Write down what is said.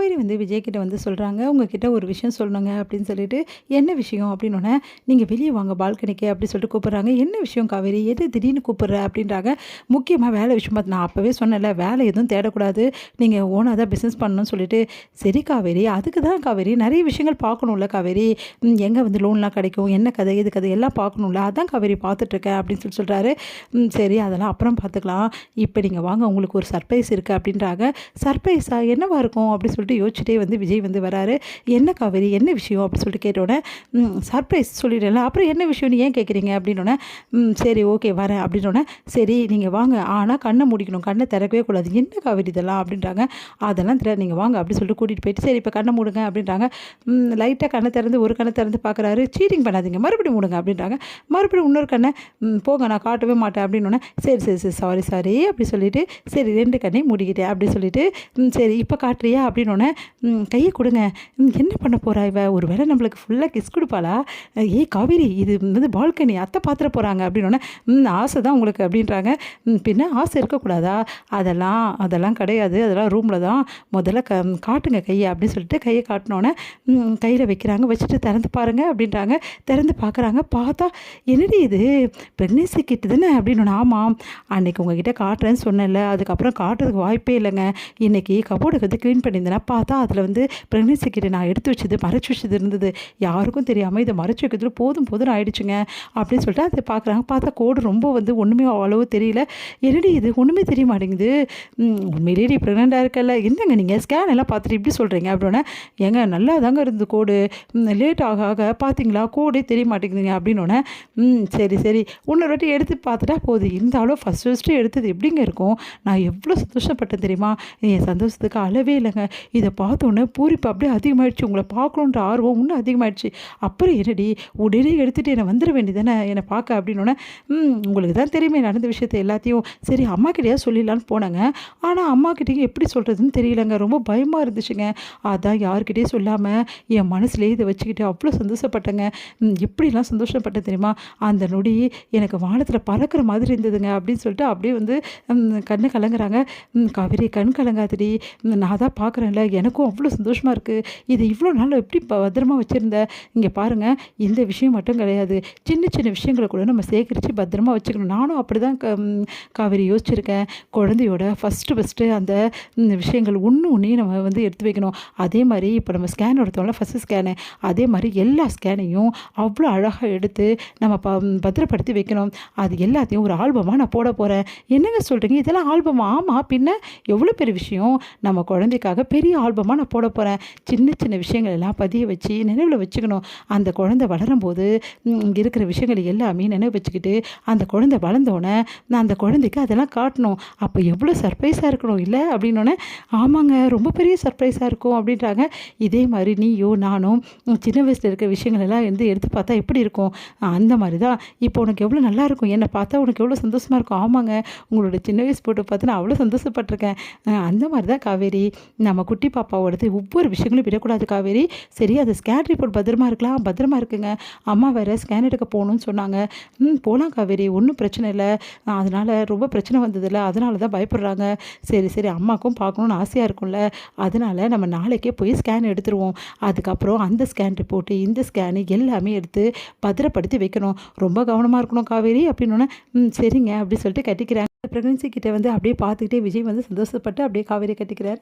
காவேரி வந்து விஜய்கிட்ட வந்து சொல்கிறாங்க, உங்ககிட்ட ஒரு விஷயம் சொல்லணுங்க அப்படின்னு சொல்லிட்டு, என்ன விஷயம் அப்படின்னோடனே, நீங்கள் வெளியே வாங்க பால்கனிக்கு அப்படி சொல்லிட்டு கூப்பிட்றாங்க. என்ன விஷயம் காவேரி, எது திடீர்னு கூப்பிட்ற அப்படின்றாங்க. முக்கியமாக வேலை விஷயமா நான் அப்போவே சொன்னேன்ல, வேலை எதுவும் தேடக்கூடாது, நீங்கள் ஓனாக தான் பிஸ்னஸ் பண்ணணும்னு சொல்லிட்டு. சரி காவேரி, அதுக்கு தான் காவேரி நிறைய விஷயங்கள் பார்க்கணும்ல காவேரி, எங்கே வந்து லோன்லாம் கிடைக்கும், என்ன கதை எது கதை எல்லாம் பார்க்கணும்ல, அதான் காவேரி பார்த்துட்ருக்கேன் அப்படின்னு சொல்கிறாரு. சரி அதெல்லாம் அப்புறம் பார்த்துக்கலாம், இப்போ நீங்கள் வாங்க உங்களுக்கு ஒரு சர்ப்ரைஸ் இருக்குது அப்படின்றாங்க. சர்ப்ரைஸா என்னவா இருக்கும் அப்படின்னு சொல்லிட்டு யோசிச்சுட்டே வந்து விஜய் வந்து வராரு. என்ன காவேரி என்ன விஷயம் அப்படின்னு சொல்லிட்டு கேட்டோன்னே, சர்ப்ரைஸ் சொல்லிடுறேன்ல, அப்புறம் என்ன விஷயம்னு ஏன் கேட்குறீங்க அப்படின்னோடனே, சரி ஓகே வரேன் அப்படின்னோடனே, சரி நீங்கள் வாங்க ஆனால் கண்ணை மூடிக்கணும், கண்ணை திறக்கவே கூடாது. என்ன காவேரி இதெல்லாம் அப்படின்றாங்க. அதெல்லாம் தெரியாது நீங்கள் வாங்க அப்படின்னு சொல்லிட்டு கூட்டிகிட்டு போயிட்டு, சரி இப்போ கண்ணை மூடுங்க அப்படின்றாங்க. லைட்டாக கண்ணை திறந்து ஒரு கண்ணை திறந்து பார்க்குறாரு. சீட்டிங் பண்ணாதீங்க மறுபடியும் மூடுங்க அப்படின்றாங்க. மறுபடியும் இன்னொரு கண்ணை போங்க நான் காட்டவே மாட்டேன் அப்படின்னோடனே, சரி சரி சரி சாரி சாரி அப்படி சொல்லிட்டு, சரி 2 கண்ணையும் மூடிக்கிட்டேன் அப்படி சொல்லிட்டு, சரி இப்போ காட்டுறியா அப்படின்னோடனே, கையை கொடுங்க. என்ன பண்ண போகிறா இவ, ஒரு வேளை நம்மளுக்கு ஃபுல்லாக கிஸ் கொடுப்பாளா, ஏய் காவேரி இது வந்து பால்கனி அத்தை பார்த்துட போகிறாங்க அப்படின்னோடனே, ஆசை தான் உங்களுக்கு அப்படின்றாங்க. பின்ன ஆசை இருக்கக்கூடாதா, அதெல்லாம் கிடையாது, அதெல்லாம் ரூமில் தான், முதல்ல காட்டுங்க கையை அப்படின்னு சொல்லிட்டு கையை காட்டினோன்னே, கையில் வைக்கிறாங்க. வச்சுட்டு திறந்து பாருங்கள் அப்படின்றாங்க. திறந்து பார்க்குறாங்க. பார்த்தா என்னடி இது ப்ரெக்னென்சி கிட்டு தானே அப்படின்னோடனே, ஆமாம் அன்றைக்கி உங்ககிட்ட காட்டுறேன்னு சொன்னேன்ல, அதுக்கப்புறம் காட்டுறதுக்கு வாய்ப்பே இல்லைங்க. இன்றைக்கி கபோர்டுக்கு வந்து க்ளீன் பண்ணியிருந்தேன்னா பார்த்தா அதில் வந்து ப்ரெக்னென்சி கிட்ட நான் எடுத்து வச்சது மறைச்சி வச்சது இருந்தது, யாருக்கும் தெரியாமல் இதை மறைச்சி வைக்கிறதுல போதும் போதும்னு ஆயிடுச்சுங்க அப்படின்னு சொல்லிட்டு அதை பார்க்குறாங்க. பார்த்தா கோடு ரொம்ப வந்து ஒன்றுமே அவ்வளவு தெரியல. என்னடி இது ஒன்றுமே தெரிய மாட்டேங்குது, உண்மையிலேயே ப்ரெக்னெண்ட்டாக இருக்கல, என்னங்க நீங்கள் ஸ்கேன் எல்லாம் பார்த்துட்டு இப்படி சொல்கிறீங்க அப்படின்னா, ஏங்க நல்லா தாங்க இருந்தது கோடு, லேட் ஆக ஆக பார்த்தீங்களா கோடே தெரிய மாட்டேங்குதுங்க அப்படின்னோடனே, சரி சரி இன்னொரு வாட்டி எடுத்து பார்த்துட்டா போகுது, இருந்தாலும் ஃபஸ்ட்டு எடுத்தது எப்படிங்க இருக்கும், நான் எவ்வளோ சந்தோஷப்பட்டேன் தெரியுமா, என் சந்தோஷத்துக்கு அளவே இல்லைங்க. இதை பார்த்தோன்னே பூரிப்பு அப்படியே அதிகமாகிடுச்சு, உங்களை பார்க்கணுன்ற ஆர்வம் இன்னும் அதிகமாகிடுச்சு. அப்புறம் என்னடி உடனே எடுத்துகிட்டு என்னை வந்துட வேண்டியதானே என்னை பார்க்க அப்படின்னோடனே, உங்களுக்கு தான் தெரியுமே நடந்த விஷயத்தை எல்லாத்தையும், சரி அம்மாக்கிட்டேயா சொல்லிடலான்னு போனாங்க. ஆனால் அம்மாக்கிட்டேயும் எப்படி சொல்கிறதுன்னு தெரியலங்க, ரொம்ப பயமாக இருந்துச்சுங்க. அதான் யார்கிட்டையும் சொல்லாமல் என் மனசுலேயே இதை வச்சுக்கிட்டு அவ்வளோ சந்தோஷப்பட்டேங்க. எப்படிலாம் சந்தோஷப்பட்டேன் தெரியுமா, அந்த நொடி எனக்கு வானத்தில் பறக்கிற மாதிரி இருந்ததுங்க அப்படின்னு சொல்லிட்டு அப்படியே வந்து கண்ணு கலங்குறாங்க. காவேரி கண் கலங்காதடி, நான் தான் பார்க்குறேன்ல, எனக்கும் அவ்வளோ சந்தோஷமாக இருக்குது, இது இவ்வளோ நாள் எப்படி பத்திரமா வச்சுருந்த, இங்கே பாருங்கள் இந்த விஷயம் மட்டும் கிடையாது, சின்ன சின்ன விஷயங்களை கூட நம்ம சேகரித்து பத்திரமா வச்சுக்கணும். நானும் அப்படி தான் காவேரி யோசிச்சிருக்கேன். குழந்தையோட ஃபஸ்ட்டு அந்த விஷயங்கள் ஒன்றையும் நம்ம வந்து எடுத்து வைக்கணும். அதே மாதிரி இப்போ நம்ம ஸ்கேன் எடுத்தோம்ல ஃபஸ்ட்டு ஸ்கேனு, அதே மாதிரி எல்லா ஸ்கேனையும் அவ்வளோ அழகாக எடுத்து நம்ம பத்திரப்படுத்தி வைக்கணும். அது எல்லாத்தையும் ஒரு ஆல்பமாக நான் போட போகிறேன். என்னங்க சொல்கிறீங்க இதெல்லாம் ஆல்பமா, ஆமாம் பின்ன எவ்வளோ பெரிய விஷயம், நம்ம குழந்தைக்காக பெரிய ஆல்பமாக நான் போட போகிறேன். சின்ன சின்ன விஷயங்கள் எல்லாம் பதிய வச்சு நினைவில் வச்சுக்கணும். அந்த குழந்தை வளரும்போது இங்கே இருக்கிற விஷயங்கள் எல்லாமே நினைவு வச்சுக்கிட்டு அந்த குழந்தை வளர்ந்தோடனே நான் அந்த குழந்தைக்கு அதெல்லாம் காட்டணும். அப்போ எவ்வளோ சர்ப்ரைஸாக இருக்கணும் இல்லை அப்படின்னோடனே, ஆமாங்க ரொம்ப பெரிய சர்ப்ரைஸாக இருக்கும் அப்படின்றாங்க. இதே மாதிரி நீயோ நானும் சின்ன வயசில் இருக்கிற விஷயங்கள் எல்லாம் வந்து எடுத்து பார்த்தா எப்படி இருக்கும், அந்த மாதிரி தான் இப்போ உனக்கு எவ்வளோ நல்லா இருக்கும், என்னை பார்த்தா உனக்கு எவ்வளோ சந்தோஷமாக இருக்கும். ஆமாங்க உங்களோட சின்ன வயசு போட்டு பார்த்து நான் அவ்வளோ சந்தோஷப்பட்டிருக்கேன். அந்த மாதிரி தான் காவேரி, நம்ம குட்டி பாப்பாவோடது ஒவ்வொரு விஷயங்களும் விடக்கூடாது காவேரி. சரி அது ஸ்கேன் ரிப்போர்ட் பத்திரமா இருக்கலாம், பத்திரமா இருக்குங்க, அம்மா வேறு ஸ்கேன் எடுக்க போகணும்னு சொன்னாங்க. போகலாம் காவேரி ஒன்றும் பிரச்சனை இல்லை, அதனால் ரொம்ப பிரச்சனை வந்ததில்ல, அதனால தான் பயப்படுறாங்க. சரி சரி அம்மாவுக்கும் பார்க்கணுன்னு ஆசையாக இருக்கும்ல, அதனால் நம்ம நாளைக்கே போய் ஸ்கேன் எடுத்துருவோம். அதுக்கப்புறம் அந்த ஸ்கேன் ரிப்போர்ட்டு இந்த ஸ்கேனு எல்லாமே எடுத்து பத்திரப்படுத்தி வைக்கணும், ரொம்ப கவனமாக இருக்கணும் காவேரி அப்படின்னோடனே, சரிங்க அப்படி சொல்லிட்டு கட்டிக்கிறாங்க. ப்ரெக்னன்சி கிட்ட வந்து அப்படியே பார்த்துக்கிட்டே விஜய் வந்து சந்தோஷப்பட்டு அப்படியே காவேரி கட்டிக்கிறார்.